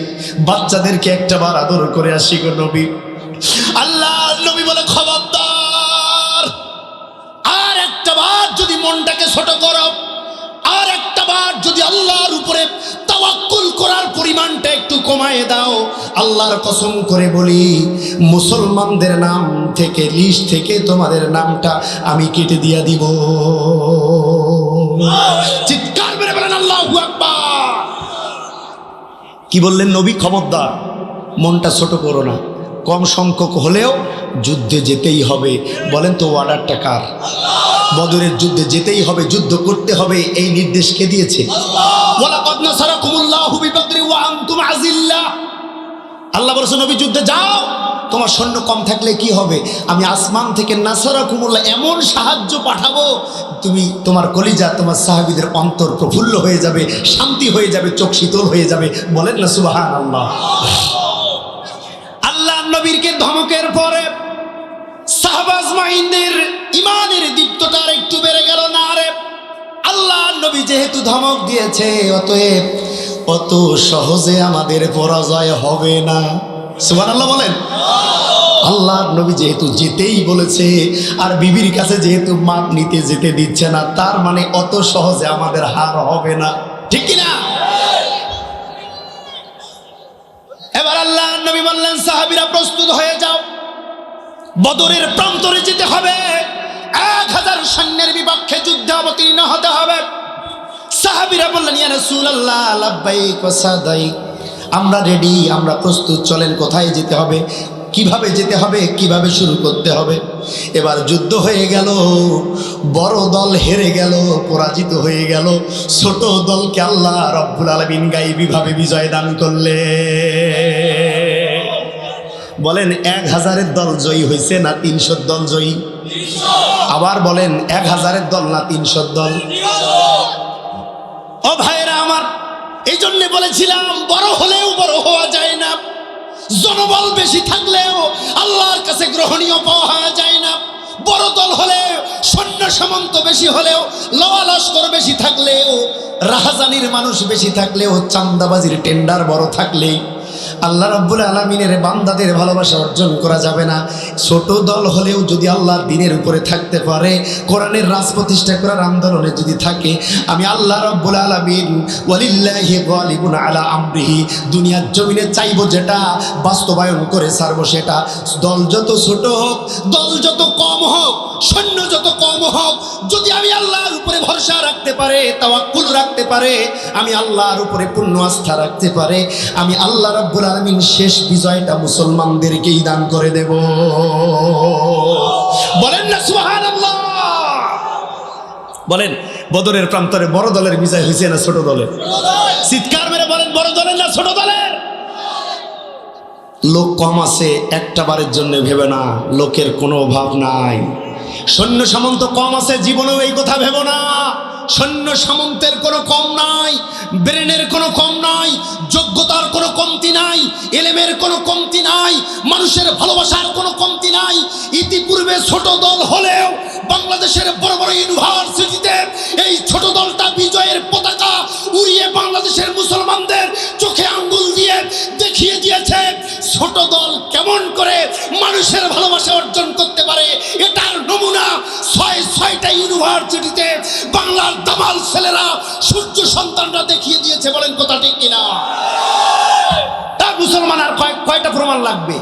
[SPEAKER 1] বাচ্চাদেরকে একটাবার আদর করে আসি গো নবী। আল্লাহ নবী বলে, খবরদার, আর একটাবার যদি মনটাকে ছোট করো, আর একটাবার যদি আল্লাহর উপরে তাওয়াক্কুল করার পরিমাণটা একটু কমায় দাও। আল্লাহর কসম করে বলি, মুসলমানদের নাম থেকে, লিস্ট থেকে তোমাদের নামটা আমি কেটে দিয়ে দিব। চিৎকার করে বলেন আল্লাহু আকবার। কি বললেন নবী? খবরদার মনটা ছোট করো না, কম সংখ্যক হলেও যুদ্ধে যেতেই হবে। বলেন তো অর্ডারটা কার? বদরের যুদ্ধে যেতেই হবে, যুদ্ধ করতে হবে, এই নির্দেশ কে দিয়েছে? ওয়ালাকাদ নাসারাকুমুল্লাহু বিবদরি ওয়া আনতুম আযিল্লাহ। আল্লাহ বলেছেন নবী যুদ্ধে যাও, তোমার সৈন্য কম থাকলে কি হবে? আমি আসমান থেকে নাসারাকুমুল্লাহ এমন সাহায্য পাঠাবো, তুমি তোমার কলিজা, তোমার সাহাবীদের অন্তর প্রফুল্ল হয়ে যাবে, শান্তি হয়ে যাবে, চোখ শীতল হয়ে যাবে। বলেন না সুবহানাল্লাহ। আল্লাহ নবীরকে ধমকের পরে সাহাবা আজমাইনদের ইমানের দীপ্তটা একটু বেড়ে গেল না রে? আল্লাহ নবী যেহেতু ধমক দিয়েছে, অতএব অত সহজে আমাদের পরাজয় হবে না। সুবহানাল্লাহ বলেন। আল্লাহ নবী যেহেতু যেতেই বলেছে, আর বিবির কাছে যেহেতু মাপ নিতে যেতে দিচ্ছে না, তার মানে অত সহজে আমাদের হার হবে না, ঠিক কিনা? এবার আল্লাহ নবী বললেন, সাহাবীরা প্রস্তুত হয়ে যাও, বদরের প্রান্তরে যেতে হবে, 1000 সৈন্যের বিপক্ষে যুদ্ধে অবতীর্ণ হতে হবে। সাহাবীরা বললেন, ইয়া রাসূলুল্লাহ লাব্বাইক ওয়া সাদাইক, আমরা রেডি, আমরা প্রস্তুত, চলেন কোথায় যেতে হবে, কিভাবে যেতে হবে, কিভাবে শুরু করতে হবে। এবার যুদ্ধ হয়ে গেল, বড় দল হেরে গেল, পরাজিত হয়ে গেল, ছোট দলকে আল্লাহ রব্বুল আলামিন গায়বীভাবে বিজয় দান করলে। বলেন 1000-এর দল জয়ী হয়েছে না 300 দল জয়ী? আবার বলেন 1000-এর দল না 300 দল? ও ভাইরা আমার, এই জন্য বলেছিলাম বড় হলেও বড় হওয়া যায় না, জনবল বেশি থাকলেও আল্লাহর কাছে গ্রহণীয় পাওয়া যায় না। বড় দল হলেও, সৈন্য সামন্ত বেশি হলেও, লওয়া লস্কর বেশি থাকলেও, রাহাজানির মানুষ বেশি থাকলেও, চান্দাবাজির টেন্ডার বড় থাকলেই আল্লাহ রাব্বুল আলামিনের বান্দাদের ভালোবাসা অর্জন করা যাবে না। ছোট দল হলেও যদি আল্লাহর দ্বীনের উপরে থাকতে পারে, কোরআনের রাজ প্রতিষ্ঠা করার আন্দোলনে যদি থাকে, আমি আল্লাহ রাব্বুল আলামিন ওয়ালিল্লাহি গালিবুন আলা আমরিহি, দুনিয়ার জমিনে চাইবো যেটা, বাস্তবায়ন করে ছাড়বো সেটা। দল যত ছোট হোক, দল যত কম হোক, সৈন্য যত কম হোক, যদি আমি আল্লাহর উপরে ভরসা রাখতে পারে, তাওয়াক্কুল রাখতে পারে, আমি আল্লাহর উপরে পূর্ণ আস্থা রাখতে পারে, আমি আল্লাহ রাব্বুল আলামিন শেষ বিজয়টা মুসলমানদেরকেই দান করে দেব। বলেন না সুবহানাল্লাহ। বলেন বদরের প্রান্তরে বড় দলের বিজয় হয়েছে না ছোট দলের? চিৎকার মেরে বলেন, বড় দলের না ছোট দলের? লোক কম আছে একটা বারের জন্য ভেবে না, লোকের কোনো অভাব নাই। সৈন্য সামন্ত কম আছে, জীবনেও এই কথা ভেবো না। সৈন্য সামন্তের কোনো কম নাই, ব্রেনের কোনো কম নাই, যোগ্যতার কোনো কমতি নাই, এলেমের কোনো কমতি নাই, মানুষের ভালোবাসার কোনো কমতি নাই। ইতিপূর্বে ছোট দল হলেও বাংলাদেশের বড় বড় ইউনিভার্সিটিতে এই ছোট দলটা বিজয়ের পতাকা উড়িয়ে বাংলাদেশের মুসলমানদের চোখে আঙ্গুল দিয়ে দেখিয়ে দিয়েছে ছোট দল কেমন করে মানুষের ভালোবাসা অর্জন করতে পারে। এটার নমুনা 6টা ইউনিভার্সিটিতে বাংলার দামাল ছেলেরা, সূর্য সন্তানরা দেখিয়ে দিয়েছে। বলেন কথা ঠিক কিনা? তার মুসলমান আর কয়টা প্রমাণ লাগবে?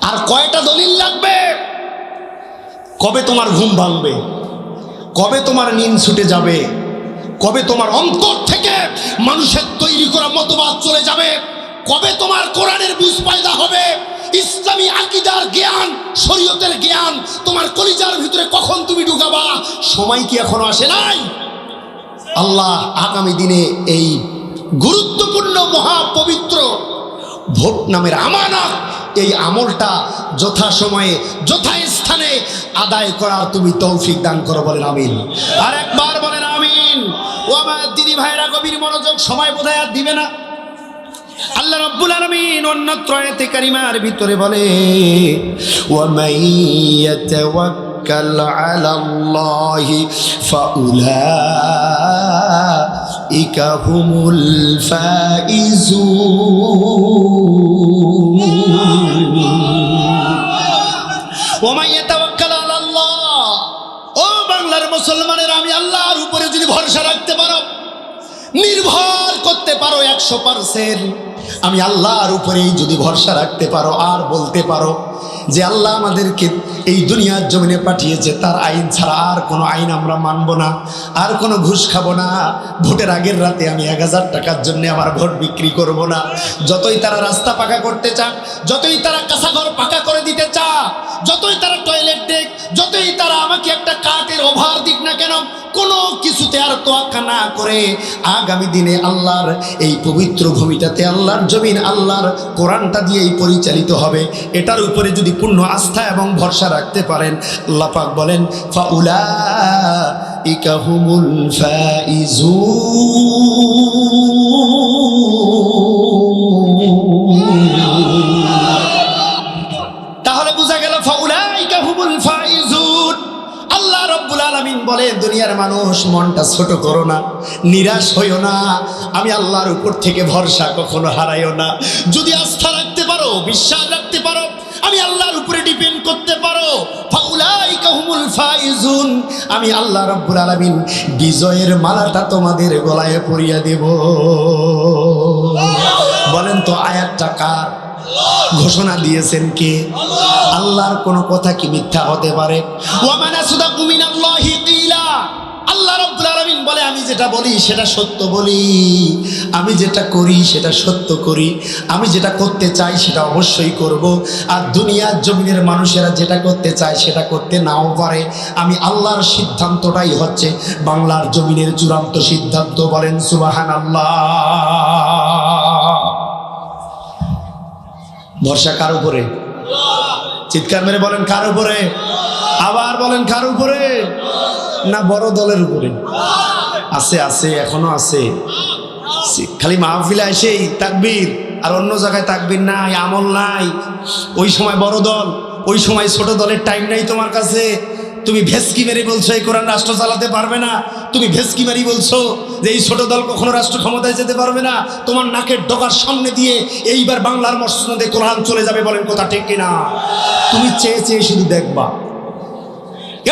[SPEAKER 1] আর কয়টা দলিল লাগবে? কবে তোমার ঘুম ভাঙবে? কবে তোমার নিন্দ ছুটে যাবে? কবে তোমার অন্তর থেকে মানুষের তৈরি করা মতবাদ চলে যাবে? কবে তোমার কোরআনের বুঝ পয়দা হবে? ইসলামী আকীদার জ্ঞান, শরীয়তের জ্ঞান তোমার কলিজার ভিতরে কখন তুমি ঢুকাবা? সময় কি এখনো আসে নাই? আল্লাহ আগামী দিনে এই গুরুত্বপূর্ণ মহাপবিত্র ভোট নামের আমানত, এই আমলটা যথাসময়ে যথাস্থানে আদায় করার তুমি তৌফিক দান করো। বলেন আমিন। আর একবার বলেন আমিন। ও আমার দিদি ভাইরা, গভীর মনোযোগ, সময় বোধহয় আর দিবে না। আল্লাহ রাব্বুল আলামিন অন্যত্র আয়াতে কারিমার ভিতরে বলে, ওয়া মাইয়াতাওয়াক্কাল আলাল্লাহি ফাউলাইকা হুমুল ফাইজুন। ওয়া মাইয়াতাওয়াক্কাল আলাল্লাহ, ও বাংলার মুসলমানেরা, আমি আল্লাহর উপরে যদি ভরসা রাখতে পারো, নির্ভর করতে পারো 100%, আমি আল্লাহর উপরেই যদি ভরসা রাখতে পারো আর বলতে পারো যে আল্লাহ আমাদেরকে এই দুনিয়ার জমিনে পাঠিয়েছে, তার আইন ছাড়া আর কোনো আইন আমরা মানব না, আর কোনো ঘুষ খাবো না, ভোটের আগের রাতে আমি 1000 টাকার জন্য আমার ভোট বিক্রি করব না, যতই তারা রাস্তা পাকা করতে চাক, যতই তারা কাঁচাঘর পাকা করে দিতে চাক, যতই তারা টয়লেট দেখ, যতই তারা আমাকে একটা কাঠের ওভার দিক না কেন, কোনো কিছুতে আর তোয়াক্কা না করে আগামী দিনে আল্লাহর এই পবিত্র ভূমিটাতে, আল্লাহর জমিন আল্লাহর কোরআনটা দিয়েই পরিচালিত হবে, এটার উপরে যদি পূর্ণ আস্থা এবং ভরসা রাখতে পারেন, আল্লাহ পাক বলেন ফাউলাইকা হুমুল ফাইজুন। তাহলে বোঝা গেল ফাউলাইকা হুমুল ফাইজুন। আল্লাহ রাব্বুল আলামিন বলে, দুনিয়ার মানুষ মনটা ছোট করো না, নিরাশ হইও না, আমি আল্লাহর উপর থেকে ভরসা কখনো হারাইও না। যদি আস্থা রাখতে পারো, বিশ্বাস রাখতে পারো, আমি আল্লাহর উপরে ডিপেন্ড করতে পারো, ফাউলাইকা হুমুল ফাইজুন, আমি আল্লাহ রাব্বুল আলামিন বিজয়ের মালাটা তোমাদের গলায় পরিয়ে দেব। বলেন তো আয়াতটা কার? ঘোষণা দিয়েছেন কে? আল্লাহর কোন কথা কি মিথ্যা হতে পারে? ওয়া মান আসদাকু মিনাল্লাহি কিলা। আল্লাহ রাব্বুল আলামিন বলে, আমি যেটা বলি সেটা সত্য বলি, আমি যেটা করি সেটা সত্য করি, আমি যেটা করতে চাই সেটা অবশ্যই করব। আর দুনিয়ার জমিনের মানুষেরা যেটা করতে চায় সেটা করতে নাও পারে, আমি আল্লাহর সিদ্ধান্তটাই হচ্ছে বাংলার জমিনের চূড়ান্ত সিদ্ধান্ত। বলেন সুবহানাল্লাহ। ভরসা কার উপরে? চিৎকার মেরে বলেন কার উপরে? আবার বলেন কার উপরে? না বড় দলের উপরে? আছে আছে, এখনো আছে। খালি মাহফিলে এসেই তাকবীর, আর অন্য জায়গায় তাকবীর নাই, আমল নাই। ওই সময় বড় দল, ওই সময় ছোট দলের টাইম নাই তোমার কাছে। তুমি ভেসকি মেরে বলছো এই কোরআন রাষ্ট্র চালাতে পারবে না, তুমি ভেসকি মেরি বলছো যে এই ছোট দল কখনো রাষ্ট্র ক্ষমতায় যেতে পারবে না। তোমার নাকের ডগার সামনে দিয়ে এইবার বাংলার মসনদে কোরআন চলে যাবে। বলেন কথা ঠিক কিনা? তুমি চেয়ে চেয়ে শুধু দেখবা,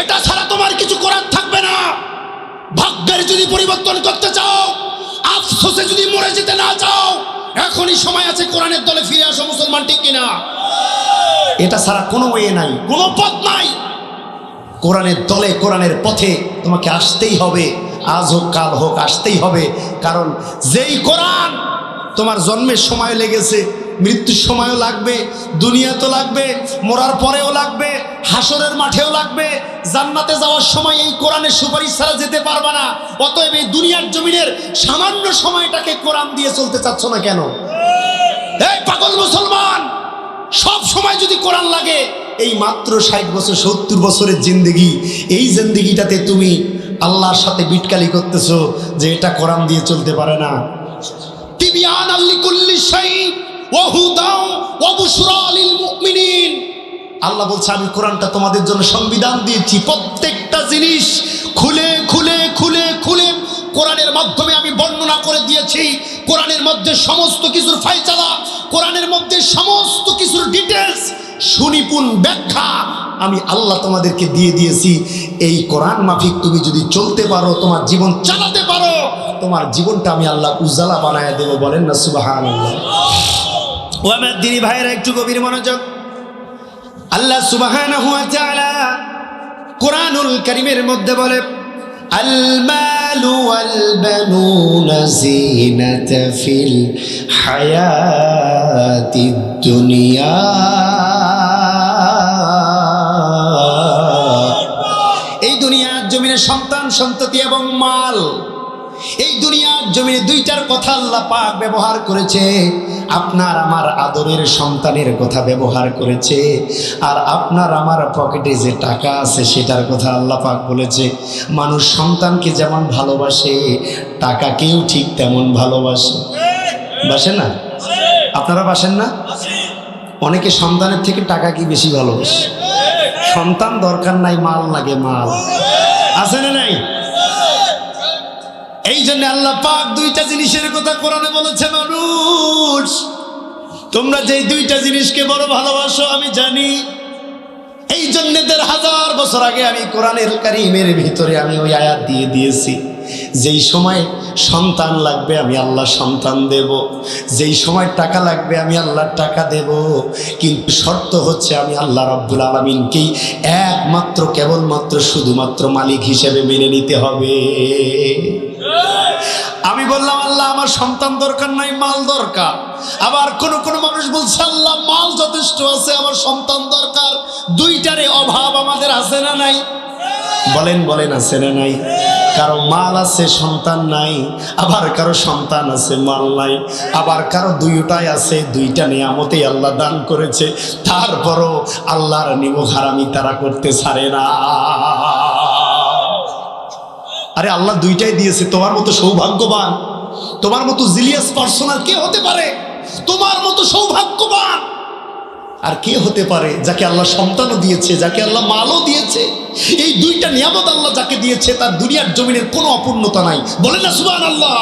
[SPEAKER 1] এটা ছাড়া তোমার কিছু করার থাকবে না। ভাগ্যের যদি পরিবর্তন করতে চাও, আফসোসে যদি মরে যেতে না চাও, এখনই সময় আছে, কোরআনের দলে ফিরে আসো মুসলমান, ঠিক কিনা? এটা ছাড়া কোনো ওয়ে নাই, কোনো পথ নাই। কোরআনের দলে, কোরআনের পথে তোমাকে আসতেই হবে, আজ হোক কাল হোক আসতেই হবে। কারণ যেই কোরআন তোমার জন্মের সময় লেগেছে, মৃত্যুর সময়ও লাগবে, দুনিয়া তো লাগবে, মরার পরেও লাগবে, হাসরের মাঠেও লাগবে, জান্নাতে যাওয়ার সময় এই কোরআনের সুপারিশ ছাড়া যেতে পারবে না। অতএব এই দুনিয়ার জমিনের সামান্য সময়টাকে কোরআন দিয়ে চলতে চাচ্ছ না কেন? এই পাগল মুসলমান, সব সময় যদি কোরআন লাগে, এই মাত্র 60 বছর 70 বছরের জিন্দেগি, এই জিন্দেগিটাতে তুমি আল্লাহর সাথে বিটকালি করতেছো যে এটা কোরআন দিয়ে চলতে পারে না। তিবিয়ানাল লিকুল্লি শাই ওয়া হুদাও ওয়া বুশরা লিল মুমিনিন। আল্লাহ বলছে, আমি কোরআনটা তোমাদের জন্য সংবিধান দিয়েছি। প্রত্যেকটা জিনিস খুলে খুলে খুলে খুলে কোরআনের মাধ্যমে আমি বর্ণনা করে দিয়েছি। কোরআনের মধ্যে সমস্ত কিছুর ফায়সালা, কোরআনের মধ্যে সমস্ত কিছুর ডিটেলস, সুনিপুণ ব্যাখ্যা আমি আল্লাহ তোমাদেরকে দিয়ে দিয়েছি। এই কোরআন মাফিক তুমি যদি চলতে পারো, তোমার জীবন চালাতে পারো, তোমার জীবনটা আমি আল্লাহ উজালা বানায় দেব। বলেন না সুবহানাল্লাহ। ও আমার দিনী ভাইরা, একটু গভীর মনোযোগ। আল্লাহ সুবহানাহু ওয়া তাআলা কোরআনুল কারীমের মধ্যে বলে, আল মালু ওয়াল বানুনা জিনাতা ফিল হায়াতিদ দুনিয়া। এই দুনিয়ার জমিনে সন্তান সন্ততি এবং মাল, এই দুনিয়ার জমিনে দুইটার কথা আল্লাহ পাক ব্যবহার করেছে। আপনার আমার আদরের সন্তানের কথা ব্যবহার করেছে, আর আপনার আমার পকেটে যে টাকা আছে সেটার কথা আল্লাহ পাক বলেছে। মানুষ সন্তানকে যেমন ভালোবাসে, টাকাকেও ঠিক তেমন ভালোবাসে। বাসে না? আপনারা বাসেন না? অনেকে সন্তানের থেকে টাকা কি বেশি ভালোবাসে। সন্তান দরকার নাই, মাল লাগে, মাল আছে না নাই? এই জন্য আল্লাহ পাক দুইটা জিনিসের কথা কোরআনে বলেছে, মানুষ তোমরা যে দুইটা জিনিসকে বড় ভালোবাসো আমি জানি। এই জন্য 1000 বছর আগে আমি কোরআনের কারীমের ভিতরে আমি ওই আয়াত দিয়ে দিয়েছি, যেই সময় সন্তান লাগবে আমি আল্লাহ সন্তান দেব, যেই সময় টাকা লাগবে আমি আল্লাহ টাকা দেব, কিন্তু শর্ত হচ্ছে আমি আল্লাহ রাব্বুল আলামিনকেই একমাত্র কেবলমাত্র শুধুমাত্র মালিক হিসেবে মেনে নিতে হবে। আমি বললাম আল্লাহ আমার সন্তান দরকার নাই, মাল দরকার। আবার কোন কোন মানুষ বলছে আল্লাহ মাল যথেষ্ট আছে, আমার সন্তান দরকার। দুইটারে অভাব আমাদের আছে না নাই? বলেন বলেন, আছে না নাই? কারো মাল আছে সন্তান নাই, আবার কারো সন্তান আছে মাল নাই, আবার কারো দুইটাই আছে, দুইটা নিয়ামতেই আল্লাহ দান করেছে, তারপরও আল্লাহর নিমক হারামি তারা করতে ছাড়ে না। আরে আল্লাহ দুইটাই দিয়েছে, তোমার মতো সৌভাগ্যবান, তোমার মতো জিলিয়াস পার্সন আর কে হতে পারে? তোমার মতো সৌভাগ্যবান আর কে হতে পারে যাকে আল্লাহ সন্তানও দিয়েছে, যাকে আল্লাহ মালও দিয়েছে? এই দুইটা নিয়ামত আল্লাহ যাকে দিয়েছে তার দুনিয়ার জমিনের কোনো অপূর্ণতা নাই। বলেন না সুবহানাল্লাহ?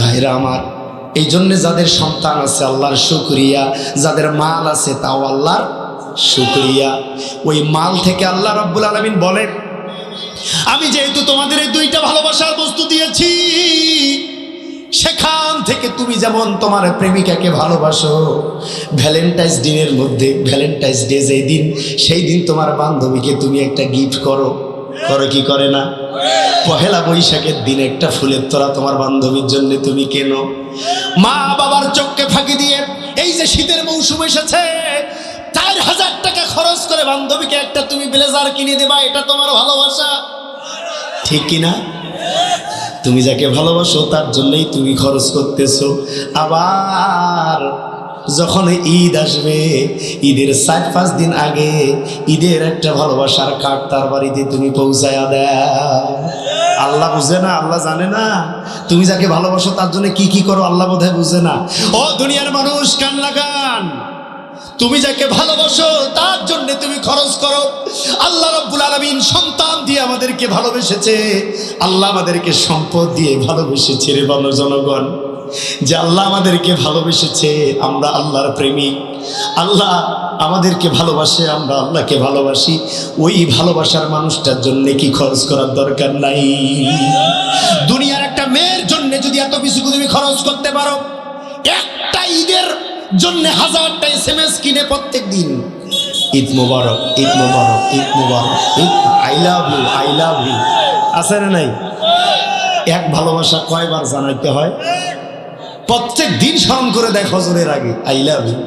[SPEAKER 1] ভাইরা আমার, এই জন্য যাদের সন্তান আছে আল্লাহর শুকরিয়া, যাদের মাল আছে তাও আল্লাহর শুকরিয়া। ওই মাল থেকে আল্লাহ রাব্বুল আলামিন বলেন, আমি যেহেতু তোমাদের এই দুইটা ভালোবাসার বস্তু দিয়েছি, সেখান থেকে তুমি যেমন তোমার প্রেমিকাকে ভালোবাসো, ভ্যালেন্টাইন্স দিনের মধ্যে, ভ্যালেন্টাইন্স ডে যেই দিন, সেই দিন তোমার বান্ধবীকে তুমি একটা গিফট করো, করো কি করে না? পহেলা বৈশাখের দিন একটা ফুলের তোড়া তোমার বান্ধবীর জন্য তুমি কেনো। মা বাবার চোখকে ফাঁকি দিয়ে এই যে শীতের মৌসুম এসেছে, 4000 টাকা খরচ করে বান্ধবীকে একটা তুমি ব্লেজার কিনে দেবা, এটা তোমার ভালোবাসা, ঠিক কিনা? তুমি যাকে ভালোবাসো তার জন্যই তুমি খরচ করতেছো। আবার যখন ঈদ আসবে, ঈদের 4-5 দিন আগে ঈদের একটা ভালোবাসার কার্ড তার বাড়িতে তুমি পৌঁছায়া দাও। আল্লাহ বুঝে না? আল্লাহ জানে না তুমি যাকে ভালোবাসো তার জন্য কি কি করো? আল্লাহ বোধহয় বুঝে না। ও দুনিয়ার মানুষ, কান লাগান, তুমি যাকে ভালোবাসো তার জন্য তুমি খরচ করো। আল্লাহ রাব্বুল আলামিন সন্তান দিয়ে আমাদেরকে ভালোবেসেছে, আল্লাহ আমাদেরকে সম্পদ দিয়ে ভালোবেসেছে। রে বলো জনগণ, যে আল্লাহ আমাদেরকে ভালোবেসেছে, আমরা আল্লাহর প্রেমিক, আল্লাহ আমাদেরকে ভালোবাসে, আমরা আল্লাহকে ভালোবাসি। ওই ভালোবাসার মানুষটার জন্য কি খরচ করার দরকার নাই? দুনিয়ার একটা মেয়ের জন্য যদি এত কিছু তুমি খরচ করতে পারো, একটা ঈদের জন্য 1000টা SMS কিনে প্রত্যেক দিন Eid Mubarak, Eid Mubarak, Eid Mubarak, Eid, I love you, I love you, আছে না নাই? এক ভালোবাসা কয়বার জানাইতে হয়? প্রত্যেক দিন স্মরণ করে দেখ হজরের আগে, আই লাভ ইউ,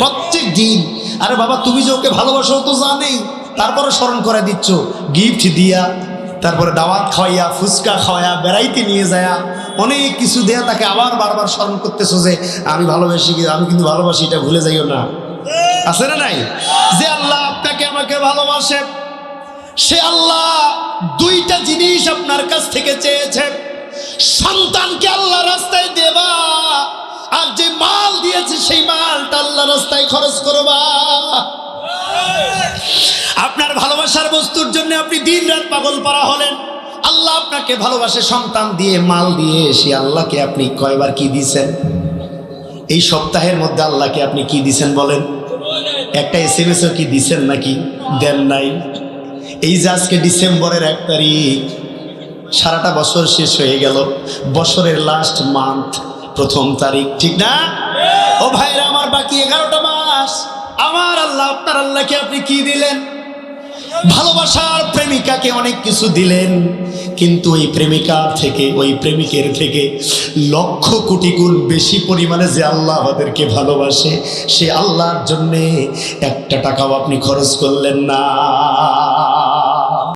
[SPEAKER 1] প্রত্যেক দিন। আরে বাবা, তুমি যে ওকে ভালোবাসো তো জানেই, তারপরে স্মরণ করে দিচ্ছ গিফট দিয়া, তারপরে দাওয়াত খাওয়াইয়া, ফুচকা খাওয়াইয়া, বেড়াইতে নিয়ে যায়া, অনেক কিছু দেয়া তাকে আবার বারবার স্মরণ করতেছো যে আমি ভালোবাসি, আমি কিন্তু ভালোবাসি, এটা ভুলে যাইও না। আছে না নাই? যে আল্লাহ আপনাকে আমাকে ভালোবাসে, সে আল্লাহ দুইটা জিনিস আপনার কাছ থেকে চেয়েছে। সন্তানকে আল্লাহ রাস্তায় দেবা, আর যে মাল দিয়েছে সেই মালটা আল্লাহ রাস্তায় খরচ করবা। আপনার ভালোবাসার বস্তুর জন্য আপনি দিন রাত পাগল পারা হলেন, আল্লাহ আপনাকে ভালোবাসে সন্তান দিয়ে, মাল দিয়ে। সে আল্লাহকে আপনি কয়বার কি দিছেন? এই সপ্তাহের মধ্যে আল্লাহকে আপনি কি দিছেন বলেন? একটা SMS কি দিছেন নাকি? দেন নাই। এই যে আজকে ডিসেম্বরের 1 তারিখ, সারাটা বছর শেষ হয়ে গেল, বছরের লাস্ট মান্থ, 1ম তারিখ, ঠিক না? ও ভাইরা আমার, বাকি 11টা মাস। আমার আল্লাহ, আপনার আল্লাহকে আপনি কি দিলেন? ভালোবাসার প্রেমিকাকে অনেক কিছু দিলেন, কিন্তু ওই প্রেমিকার থেকে, ওই প্রেমিকের থেকে লক্ষ কোটি গুণ বেশি পরিমাণে যে আল্লাহ আমাদেরকে ভালোবাসে, সে আল্লাহর জন্যে 1 টাকাও আপনি খরচ করলেন না।